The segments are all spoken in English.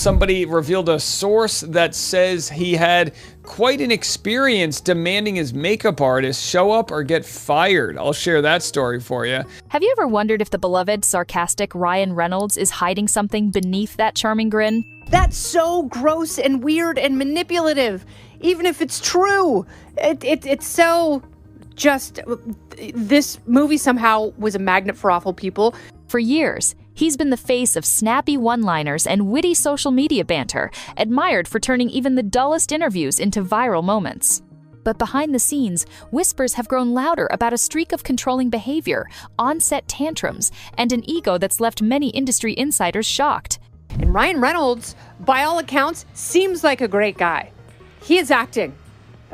Somebody revealed a source that says he had quite an experience demanding his makeup artist show up or get fired. I'll share that story for you. Have you ever wondered if the beloved, sarcastic Ryan Reynolds is hiding something beneath that charming grin? That's so gross and weird and manipulative, even if it's true. It's so just... This movie somehow was a magnet for awful people. For years, he's been the face of snappy one-liners and witty social media banter, admired for turning even the dullest interviews into viral moments. But behind the scenes, whispers have grown louder about a streak of controlling behavior, on-set tantrums, and an ego that's left many industry insiders shocked. And Ryan Reynolds, by all accounts, seems like a great guy. He is acting.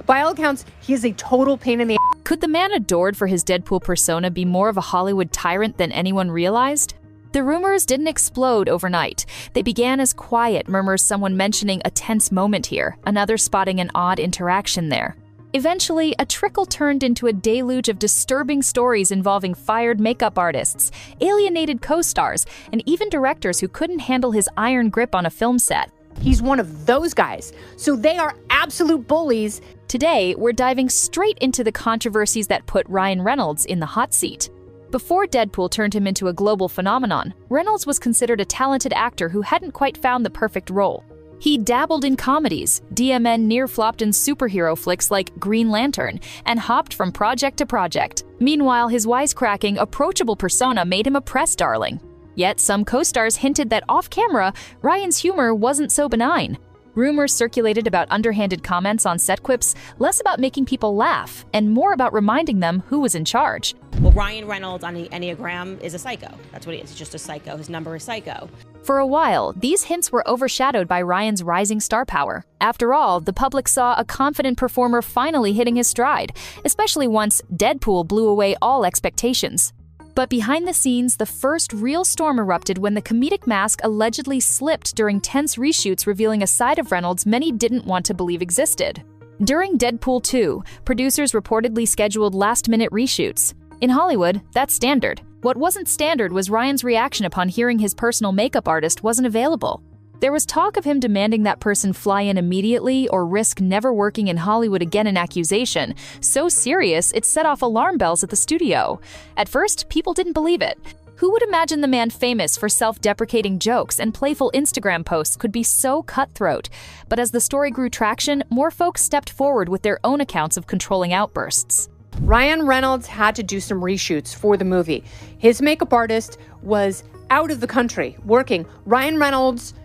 By all accounts, he is a total pain in the ass. Could the man adored for his Deadpool persona be more of a Hollywood tyrant than anyone realized? The rumors didn't explode overnight. They began as quiet murmurs, someone mentioning a tense moment here, another spotting an odd interaction there. Eventually, a trickle turned into a deluge of disturbing stories involving fired makeup artists, alienated co-stars, and even directors who couldn't handle his iron grip on a film set. He's one of those guys, so they are absolute bullies. Today, we're diving straight into the controversies that put Ryan Reynolds in the hot seat. Before Deadpool turned him into a global phenomenon, Reynolds was considered a talented actor who hadn't quite found the perfect role. He dabbled in comedies, DMN near-flopped in superhero flicks like Green Lantern, and hopped from project to project. Meanwhile, his wisecracking, approachable persona made him a press darling. Yet some co-stars hinted that off-camera, Ryan's humor wasn't so benign. Rumors circulated about underhanded comments on set quips, less about making people laugh, and more about reminding them who was in charge. Well, Ryan Reynolds on the Enneagram is a psycho. That's what he is. He's just a psycho. His number is psycho. For a while, these hints were overshadowed by Ryan's rising star power. After all, the public saw a confident performer finally hitting his stride, especially once Deadpool blew away all expectations. But behind the scenes, the first real storm erupted when the comedic mask allegedly slipped during tense reshoots, revealing a side of Reynolds many didn't want to believe existed. During Deadpool 2, producers reportedly scheduled last-minute reshoots. In Hollywood, that's standard. What wasn't standard was Ryan's reaction upon hearing his personal makeup artist wasn't available. There was talk of him demanding that person fly in immediately or risk never working in Hollywood again, an accusation so serious it set off alarm bells at the studio. At first, people didn't believe it. Who would imagine the man famous for self-deprecating jokes and playful Instagram posts could be so cutthroat? But as the story grew traction, more folks stepped forward with their own accounts of controlling outbursts. Ryan Reynolds had to do some reshoots for the movie. His makeup artist was out of the country working. Ryan Reynolds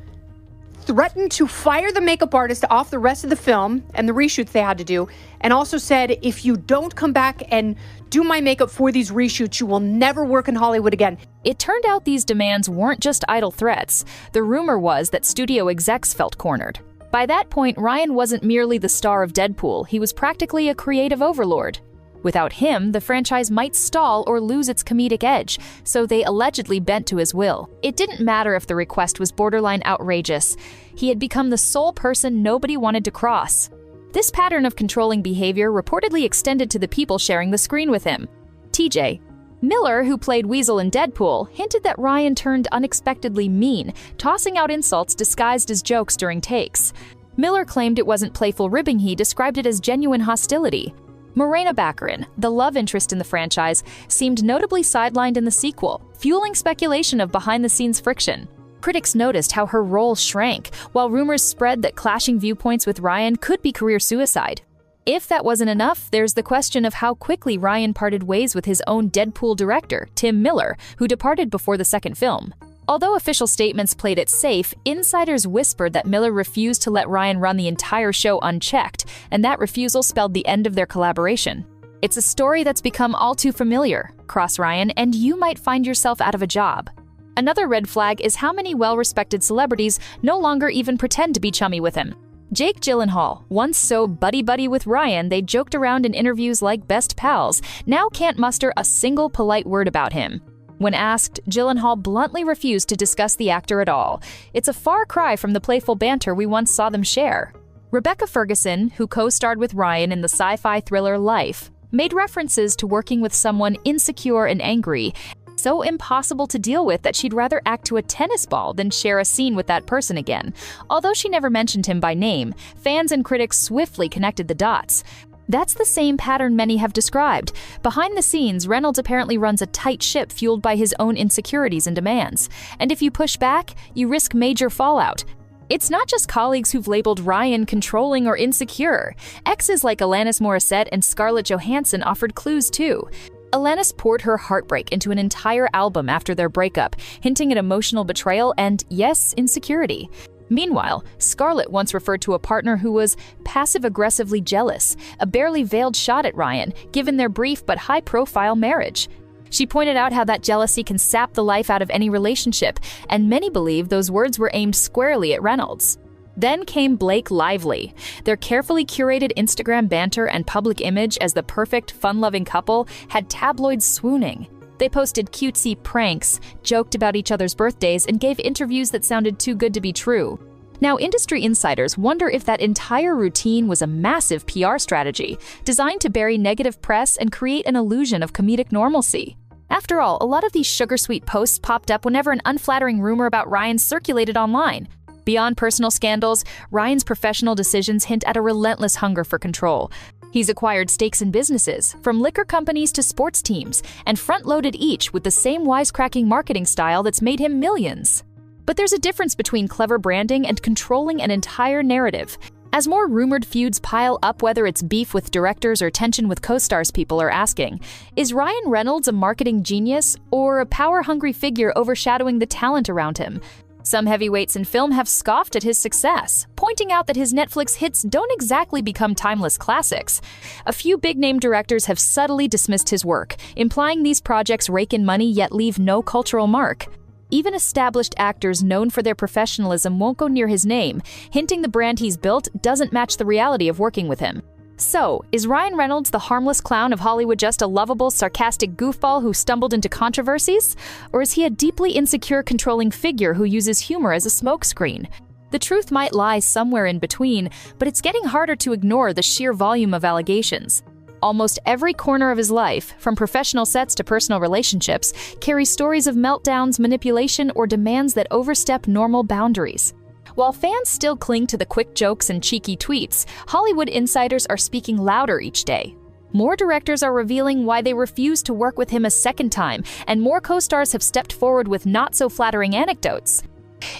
threatened to fire the makeup artist off the rest of the film and the reshoots they had to do, and also said, if you don't come back and do my makeup for these reshoots, you will never work in Hollywood again. It turned out these demands weren't just idle threats. The rumor was that studio execs felt cornered. By that point, Ryan wasn't merely the star of Deadpool, he was practically a creative overlord. Without him, the franchise might stall or lose its comedic edge, so they allegedly bent to his will. It didn't matter if the request was borderline outrageous. He had become the sole person nobody wanted to cross. This pattern of controlling behavior reportedly extended to the people sharing the screen with him. TJ Miller, who played Weasel in Deadpool, hinted that Ryan turned unexpectedly mean, tossing out insults disguised as jokes during takes. Miller claimed it wasn't playful ribbing, he described it as genuine hostility. Morena Baccarin, the love interest in the franchise, seemed notably sidelined in the sequel, fueling speculation of behind-the-scenes friction. Critics noticed how her role shrank, while rumors spread that clashing viewpoints with Ryan could be career suicide. If that wasn't enough, there's the question of how quickly Ryan parted ways with his own Deadpool director, Tim Miller, who departed before the second film. Although official statements played it safe, insiders whispered that Miller refused to let Ryan run the entire show unchecked, and that refusal spelled the end of their collaboration. It's a story that's become all too familiar. Cross Ryan, and you might find yourself out of a job. Another red flag is how many well-respected celebrities no longer even pretend to be chummy with him. Jake Gyllenhaal, once so buddy-buddy with Ryan they joked around in interviews like best pals, now can't muster a single polite word about him. When asked, Gyllenhaal bluntly refused to discuss the actor at all. It's a far cry from the playful banter we once saw them share. Rebecca Ferguson, who co-starred with Ryan in the sci-fi thriller Life, made references to working with someone insecure and angry, so impossible to deal with that she'd rather act to a tennis ball than share a scene with that person again. Although she never mentioned him by name, fans and critics swiftly connected the dots. That's the same pattern many have described. Behind the scenes, Reynolds apparently runs a tight ship fueled by his own insecurities and demands. And if you push back, you risk major fallout. It's not just colleagues who've labeled Ryan controlling or insecure. Exes like Alanis Morissette and Scarlett Johansson offered clues too. Alanis poured her heartbreak into an entire album after their breakup, hinting at emotional betrayal and, yes, insecurity. Meanwhile, Scarlett once referred to a partner who was passive-aggressively jealous, a barely veiled shot at Ryan, given their brief but high-profile marriage. She pointed out how that jealousy can sap the life out of any relationship, and many believe those words were aimed squarely at Reynolds. Then came Blake Lively. Their carefully curated Instagram banter and public image as the perfect, fun-loving couple had tabloids swooning. They posted cutesy pranks, joked about each other's birthdays, and gave interviews that sounded too good to be true. Now, industry insiders wonder if that entire routine was a massive PR strategy, designed to bury negative press and create an illusion of comedic normalcy. After all, a lot of these sugar-sweet posts popped up whenever an unflattering rumor about Ryan circulated online. Beyond personal scandals, Ryan's professional decisions hint at a relentless hunger for control. He's acquired stakes in businesses, from liquor companies to sports teams, and front-loaded each with the same wisecracking marketing style that's made him millions. But there's a difference between clever branding and controlling an entire narrative. As more rumored feuds pile up, whether it's beef with directors or tension with co-stars, people are asking, is Ryan Reynolds a marketing genius or a power-hungry figure overshadowing the talent around him? Some heavyweights in film have scoffed at his success, pointing out that his Netflix hits don't exactly become timeless classics. A few big-name directors have subtly dismissed his work, implying these projects rake in money yet leave no cultural mark. Even established actors known for their professionalism won't go near his name, hinting the brand he's built doesn't match the reality of working with him. So, is Ryan Reynolds the harmless clown of Hollywood just a lovable, sarcastic goofball who stumbled into controversies? Or is he a deeply insecure, controlling figure who uses humor as a smokescreen? The truth might lie somewhere in between, but it's getting harder to ignore the sheer volume of allegations. Almost every corner of his life, from professional sets to personal relationships, carries stories of meltdowns, manipulation, or demands that overstep normal boundaries. While fans still cling to the quick jokes and cheeky tweets, Hollywood insiders are speaking louder each day. More directors are revealing why they refuse to work with him a second time, and more co-stars have stepped forward with not-so-flattering anecdotes.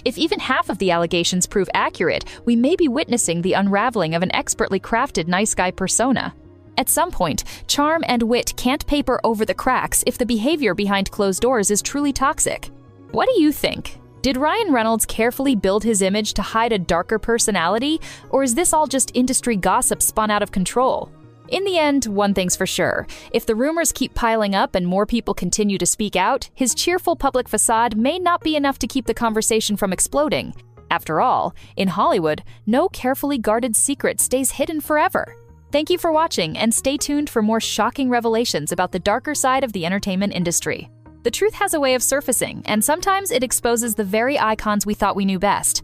If even half of the allegations prove accurate, we may be witnessing the unraveling of an expertly crafted nice guy persona. At some point, charm and wit can't paper over the cracks if the behavior behind closed doors is truly toxic. What do you think? Did Ryan Reynolds carefully build his image to hide a darker personality, or is this all just industry gossip spun out of control? In the end, one thing's for sure. If the rumors keep piling up and more people continue to speak out, his cheerful public facade may not be enough to keep the conversation from exploding. After all, in Hollywood, no carefully guarded secret stays hidden forever. Thank you for watching, and stay tuned for more shocking revelations about the darker side of the entertainment industry. The truth has a way of surfacing, and sometimes it exposes the very icons we thought we knew best.